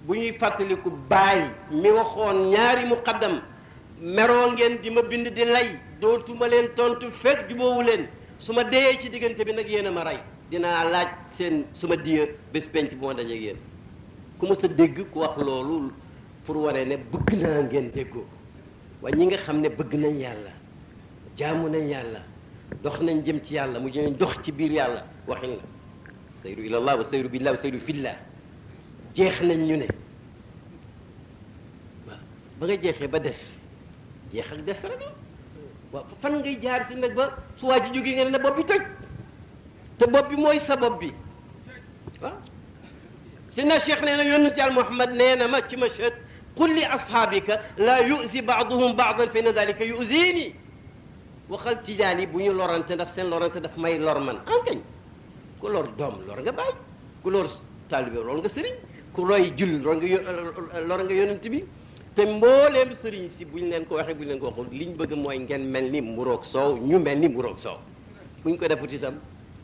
bu ñuy fàttaliku Baye mi waxoon ñaari muqaddam meroo ngeen di ma bind di lay dootuma leen tontu fekk jubóowu leen su ma deyee ci diggante bi nag yéen a ma rey dinaa laaj seen suma diya bés penc bu ma dajeeg yéen ku ma sa dégg ku wax loolu pour waree ne bëgg naa ngeen déggoo waaye ñi nga xam ne bëgg nañ yàlla jaamu nañ yàlla dox nañ jëm ci yàlla mu jënañ dox ci biir yàlla waxin la sayru ilallah wa sayru billah wa sayru fillah jeex nañ ñu ne waaw ba nga jeexee ba des jeex ak des rek la waaw fan ngay jaar ci nag ba su waa ji jógee ngeen ne bopp bi toj te bopp bi mooy sa bopp bi waaw sidna cheikh nee na yonent yàlla Muhammad nee na ma ci mashhad qul li ashaabika laa yuzi baaduhum baadan fa inna dalika yuzini waxal tijaan yi bu ñu lorante ndax seen lorante daf may lor man ankañ ku lor doom lor nga bàyyi ku lor taalibe lor nga sëriñ ku looy jull lor nga yonent bi te mbooleem sëriñ si buñ leen ko waxee buñ leen ko waxul liñ bëgg mooy ngeen mel ni mburoog soow ñu mel ni mburoog soow buñ ko defut itam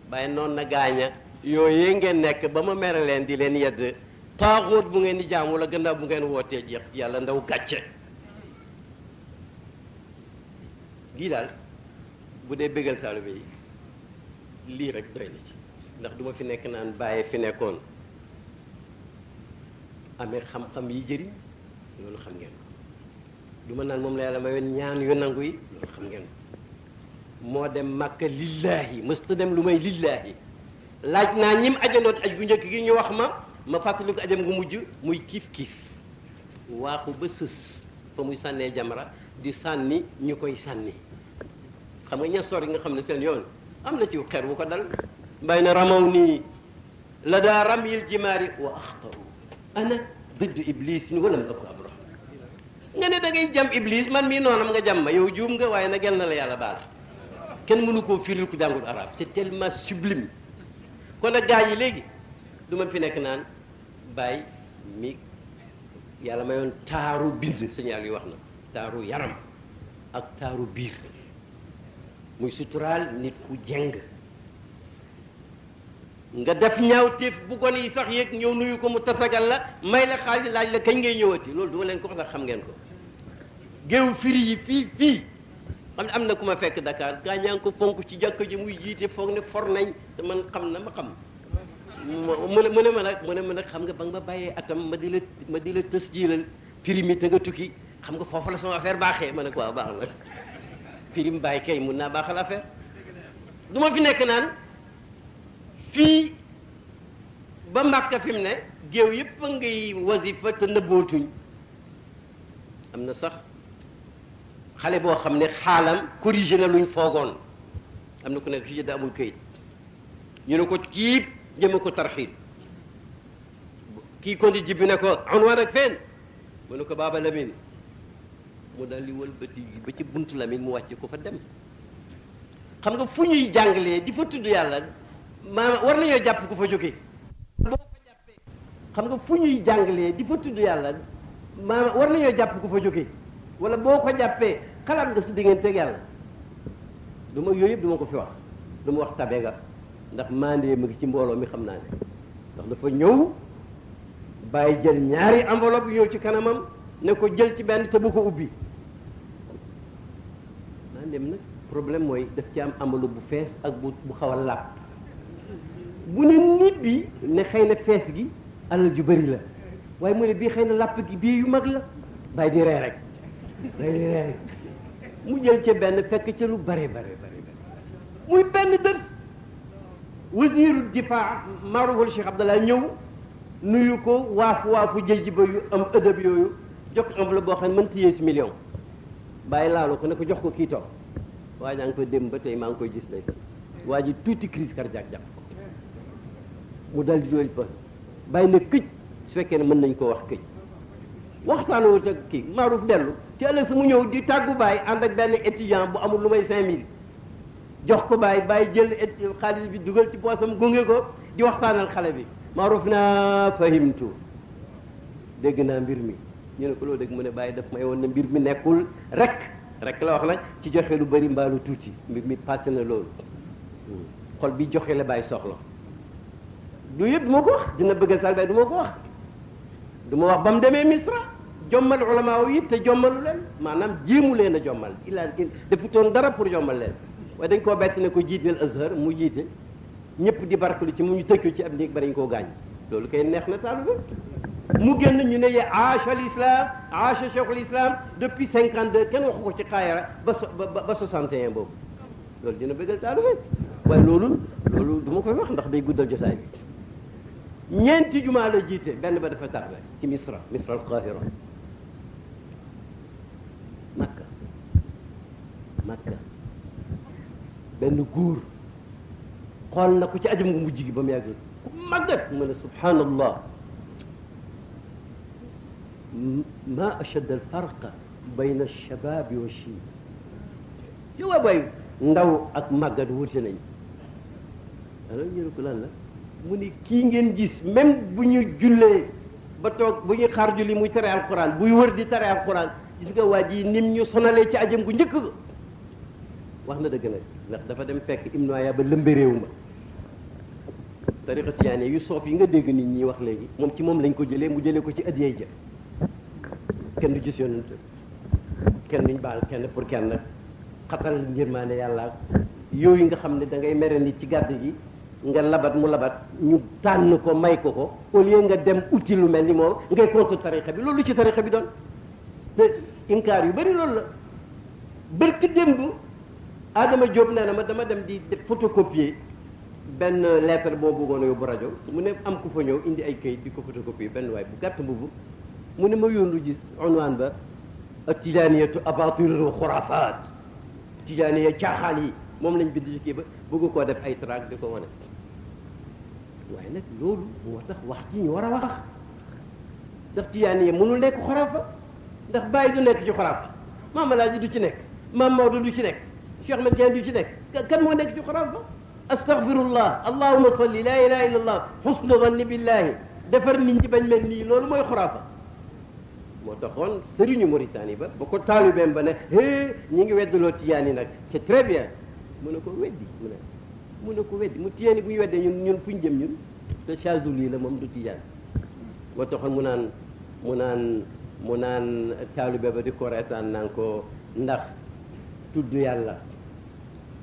bàyyi noonu na gaaña yooyee ngeen nekk ba ma mere leen di leen yedd taaxóot bu ngeen di jaamu la gannaaw bu ngeen wootee jeex yàlla ndaw gàcce lii daal bu dee bëggal taalibe yi lii rek doy na ci ndax duma fi nekk naan bàyyi fi nekkoon amee xam-xam yi jëriñ loolu xam ngeen ko du ma naan moom la yàlla mayoon ñaan yu nangu yi loolu xam ngeen ko moo dem Màkka lillaahi mësta dem lu may lillaahi laaj naa ñim ajandoot aj bu njëkk gi ñu wax ma fàttali ko ajam gu mujj muy kiif waaxu ba sës fa muy sànnee jamra di sànni ñu koy sànni xam nga ña sor yi nga xam ne seen yoon am na ci xeer wu ko dal mbay na ramaw nii la daa ramyil jimaari wa axtaru ana didd iblis ni walam ëpp abro nga ne da ngay jam iblis man mii noonam nga jam ma yow juum nga waaye nag yal na la yàlla baal kenn mënu koo firil ku jàngul arabe c'est tellement sublime kon nag gaa yi léegi du ma fi nekk naan bàyyi mi yàlla mayoon taaru bind signal yi wax na taaru yaram ak taaru biir muy suturaal nit ku jeng nga def ñaawteef bu gone yi sax yéeg ñëw nuyu ko mu tatagal la may la xaalis laaj la kañ ngay ñëwati loolu duma leen ko wax ndax xam ngeen ko géew firi yi fii xam ne am na ku ma fekk Dakar gaa ñaa ngi ko fonk ci jàkka ji muy jiite foog ne for nañ te man xam na ma xam mu ne ma nag xam nga ba nga ma bàyyee atam ma di la tës jiilal prime te nga tukki xam nga foofu la sama affaire baaxee ma ne ko waaw baax na prime bàyyi kay mun naa baaxal affaire du ma fi nekk naan fii ba Makka fi mu ne géew yëpp a ngay wasifa te nëbbootuñ am na sax xale boo xam ne xaalam corrigé na luñ foogoon am na ku nekk fii da amul këyit ñu ne ko kii jëme ko tarxiil kii kondi jibbi ne ko unwaan ak feen mu ne ko Baaba Lamine mu daal di wëlbati ba ci buntu Lamine mu wàcce ko fa dem xam nga fu ñuy jàngalee di fa tudd yàlla maanaam war nañoo jàpp ku fa jógee boo ko jàppee xam nga fu ñuy jàngalee di fa tudd yàlla maanaam war nañoo jàpp ku fa jógee wala boo ko jàppee xalaat nga su digganteeg yàlla du ma yooyu yëpp du ma ko fi wax du ma wax tabe nga ndax mandee mu ngi ci mbooloo mi xam naa ne ndax dafa ñëw bàyyi jël ñaari enveloppe ñëw ci kanamam ne ko jël ci benn te bu ko ubbi mandeem nag problème mooy daf ci am enveloppe bu fees ak bu xaw a làpp bu ne nit bi ne xëy na fees gi alal ju bëri la waaye mu ne bii xëy na làpp gi bii yu mag la bàyyi di ree rek bàyyi di ree rek mu jël ca benn fekk ca lu bare muy benn dërs wasiiru difaa maaruful Cheikh Abdallah ñëw nuyu ko waafu jëj ba yu am ëdëb yooyu jox ko enveloppe boo xam ne mënta yées million bàyyi laalu ko ne ko jox ko kii toog waa jaa ngi ko dem ba tey maa ngi koy gis ndeysaan waa ji tuuti crise cardiaque jàpp ko mu dal di dool fa bàyyi na këj su fekkee ne mën nañ koo wax këj waxtaanoo ca kii maaruf dellu ci ëllëg sa mu ñëw di tàggu bàyyi ànd ak benn étudiant bu amul lu may 5000 jox ko bàyyi jël xaalis bi dugal ci poosam gunge ko di waxtaanal xale bi maaruf naa fahimtu dégg naa mbir mi ñu ne ko loo dégg mu ne bàyyi daf may woon ne mbir mi nekkul rek la wax nag ci joxe lu bëri mbaa lu tuuti mbir mi passé na loolu xol bi joxe la bàyyi soxla du yëpp du ma ko wax dina bëggal salbay du ma ko wax du ma wax ba mu demee Misra jommal ulama yi te jommalu leen maanaam jéemu leen a jommal defutoon dara pour jommal leen waaye dañ koo bett ne ko jiiteel Azhar mu jiite ñëpp di barkelu ci mu ñu tëj ko ci ab néeg ba dañ koo gaañ loolu kay neex na taalibe mu génn ñu ne ye acha l'islam acha cheikhul islam depuis 52 kenn waxu ko ci xaayara ba 61 boobu loolu dina bëggal taalibe waaye loolu du ma koy wax ndax day guddal jotaay bi ñeenti jumaa la jiite benn ba dafa tarbe ci Misra al Qahira Makka benn góor xool na ko ci ajam gu mujj gi ba mu yàgg ku màggat mu ne subhanallah ma ashad al farqa bayna alshababi wa shib yow waa bay ndaw ak màggat wuute nañ alors ñu ne ko lan la mu ni kii ngeen gis même bu ñu jullee ba toog bu ñuy xaar julli muy tere alquran buy wër di tere alquran gis nga waa ji nim ñu sonalee ci ajam gu njëkk ga wax na dëgg nag ndax dafa dem fekk Ibnu Aya ba lëmbe réew ma tariqa tijaane yu soof yi nga dégg nit ñi wax léegi moom ci moom lañ ko jëlee mu jëlee ko ci adiyee ja kenn du gis yonent kenn duñ baal kenn pour kenn xatal njërmaane yàlla yooyu nga xam ne da ngay mere nit ci gàdd gi nga labat mu labat ñu tànn ko may ko au lieu nga dem uti lu mel ni moom ngay contre tariqa bi loolu ci tariqa bi doon te inkaar yu bëri loolu la bërki démb Adama Diop nee na ma dama dem di photocopier benn lettre boo bëggoon a yóbbu rajo mu ne am ku fa ñëw indi ay kayit di ko photocopier benn waay bu gàtt mbubu mu ne ma yóndu gis unwaan ba tijaaniyatu abatirul xuraafaat tijaaniya caaxaan yi moom lañ bind ci kii ba bëgg koo def ay tract di ko wane waaye nag loolu moo tax wax ci ñu war a wax ndax tijaaniya mënul nekk xuraafa ndax bàyyi du nekk ci xuraafa maam Alaaji du ci nekk maam Maodo du ci nekk Cheikh Ahmed Tidiane du ci nekk kan moo nekk ci xuraafa astaghfirullah allahumma salli la ilaha illa allah husnu zanni billahi defar nit ñi bañ mel nii loolu mooy xuraafa moo taxoon sëriñu Mauritanie ba ko taalibeem ba ne ñi ngi weddaloo tijaan yi nag c'est très bien mu ne ko weddi mu ne ko weddi mu tijaan yi bu ñu weddee ñun fu ñu jëm ñun te Chazuli la moom du tijaan moo taxoon mu naan taalibe ba di ko reetaan naan ko ndax tudd yàlla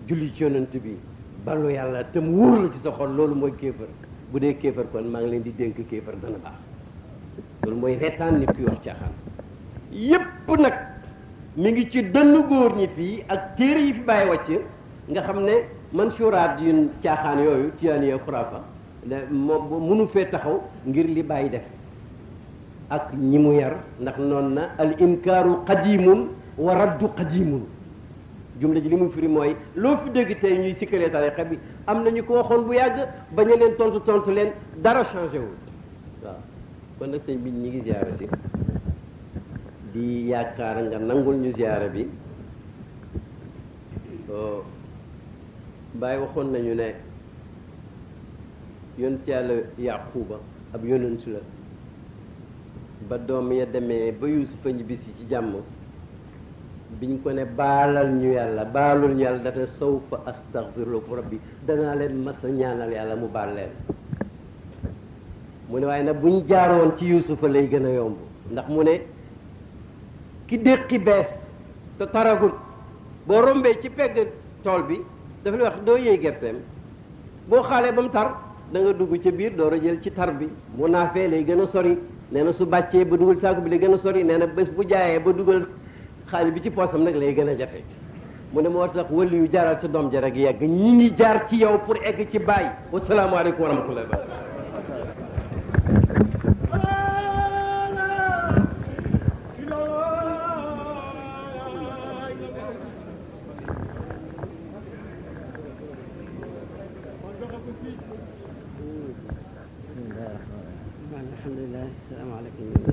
julli ci yonent bi ballu yàlla te mu wóor la ci sa xol loolu mooy kéefër bu dee kéefar kon maa ngi leen di dénk kéefar dana baax loolu mooy reetaan nit kuy wax caaxaan yépp nag mi ngi ci dënn góor ñi fii ak téere yi fi bàyyi wàcc nga xam ne man suraat yu caaxaan yooyu tiyaaniya xuraafa moom mënu fee taxaw ngir li bàyyi def ak ñi mu yar ndax noonu na al inkaaru qadimun wa raddu qadimun jumla ji li mu firi mooy loo fi dégg tey ñuy sikkalee tariqa bi am na ñu ko waxoon bu yàgg bañ a leen tontu leen dara changé wul waaw kon nag sëñ bi ñi ngi ziyaara si di yaakaar nga nangul ñu ziyaara bi Baay waxoon nañu ne yonent yàlla Yaquba ab yonent la ba doom ya demee ba Yuusufa ñibbisi ci jàmm biñ ko ne baalal ñu yàlla baalul ñu yàlla dafa sawfa astaghfiru lakum rabbi danaa leen masa ñaanal yàlla mu baal leen mu ne waaye nag buñ jaaroon ci Yuusufa lay gën a yomb ndax mu ne ki déqi bees te taragut boo rombee ci pegg tool bi dafa lay wax doo yëy gerteem boo xaalee ba mu tar da nga dugg ca biir door a jël ci tar bi mu naafee lay gën a sori nee na su bàccee ba dugal saako bi lay gën a sori nee na bés bu jaayee ba dugal xaalis bi ci poosam nag lay gën a jafe mu ne moo tax wëli yu jaaral ca doom ja rek yegg ñi ngi jaar ci yow pour egg ci baay wasalaamaaleykum wa rahmatullahi wa barakatuh alhamdulillah salaamaaleykum